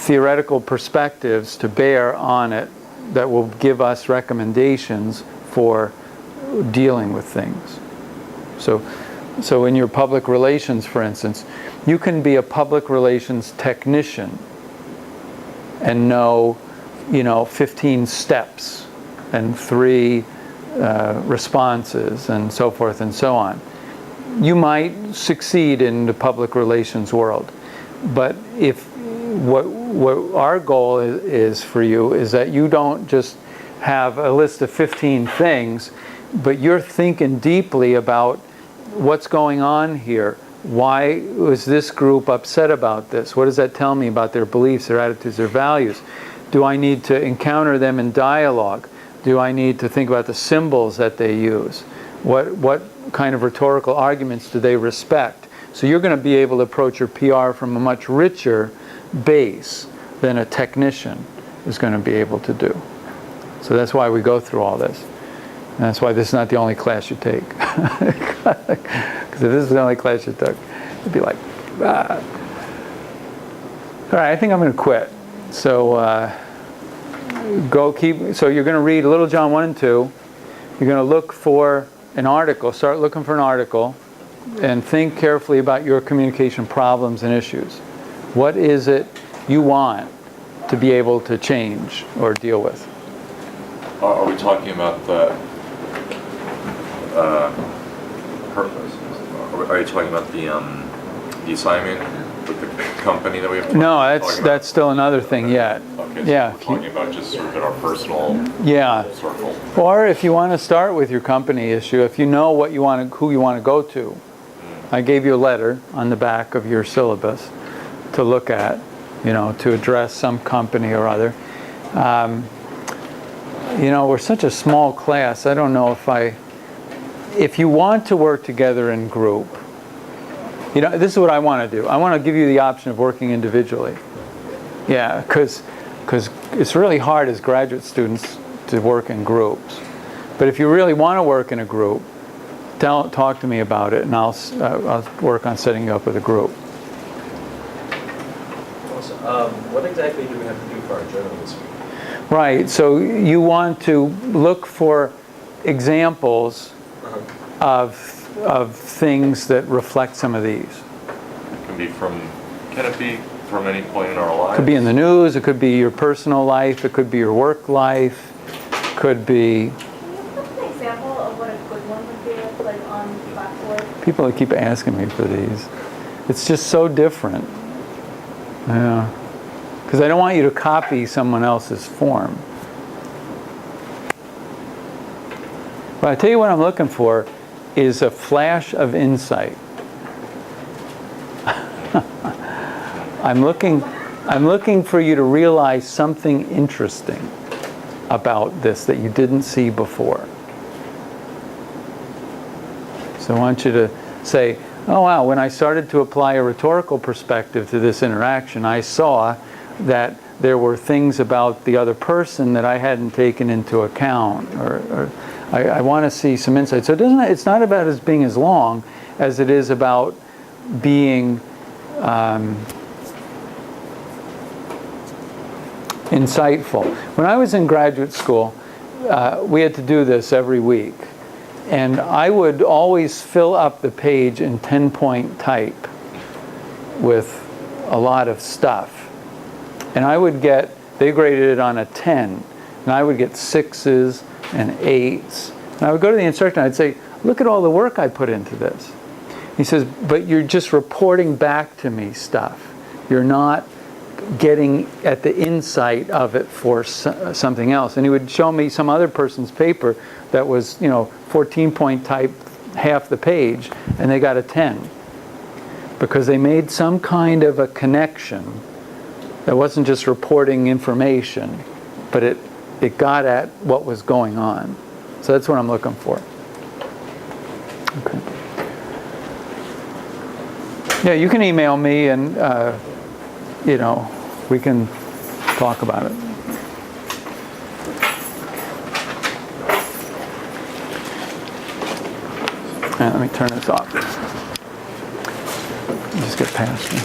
theoretical perspectives to bear on it that will give us recommendations for dealing with things. So in your public relations, for instance, you can be a public relations technician and know, 15 steps and 3 responses and so forth and so on. You might succeed in the public relations world, but what our goal is for you is that you don't just have a list of 15 things, but you're thinking deeply about what's going on here. Why was this group upset about this? What does that tell me about their beliefs, their attitudes, their values? Do I need to encounter them in dialogue? Do I need to think about the symbols that they use? What kind of rhetorical arguments do they respect? So you're going to be able to approach your PR from a much richer base than a technician is going to be able to do. So that's why we go through all this. And that's why this is not the only class you take. Because if this is the only class you took, it'd be like, ah. All right, I think I'm going to quit. So so you're going to read Little John 1 and 2. You're going to look for an article. Start looking for an article and think carefully about your communication problems and issues. What is it you want to be able to change or deal with? Are we talking about the purpose? Are you talking about the assignment with the company that we have to? No, that's still another thing yet. Okay, so yeah, we're talking about just sort of in our personal circle. Or if you want to start with your company issue, if you know who you want to go to. I gave you a letter on the back of your syllabus to look at, to address some company or other. We're such a small class. I don't know if you want to work together in group, this is what I want to do. I want to give you the option of working individually. Yeah, because it's really hard as graduate students to work in groups. But if you really want to work in a group, talk to me about it, and I'll work on setting you up with a group. What exactly do we have to do for our journal this week? Right, so you want to look for examples of things that reflect some of these. Can it be from any point in our lives? It could be in the news, it could be your personal life, it could be your work life, could be... Can you put an example of what a good one would be, like on Blackboard? People keep asking me for these. It's just so different. Yeah. Because I don't want you to copy someone else's form. But I tell you what I'm looking for is a flash of insight. I'm looking for you to realize something interesting about this that you didn't see before. So I want you to say, oh wow, when I started to apply a rhetorical perspective to this interaction, I saw that there were things about the other person that I hadn't taken into account, or I want to see some insight. So it's not about it being as long as it is about being insightful. When I was in graduate school, we had to do this every week. And I would always fill up the page in 10-point type with a lot of stuff. And they graded it on a 10. And I would get 6s and 8s. And I would go to the instructor and I'd say, look at all the work I put into this. He says, but you're just reporting back to me stuff. You're not getting at the insight of it for something else. And he would show me some other person's paper that was, 14-point type, half the page, and they got a 10. Because they made some kind of a connection that wasn't just reporting information, but it got at what was going on. So that's what I'm looking for. Okay. Yeah, you can email me and, we can talk about it. And let me turn this off. Just get past me.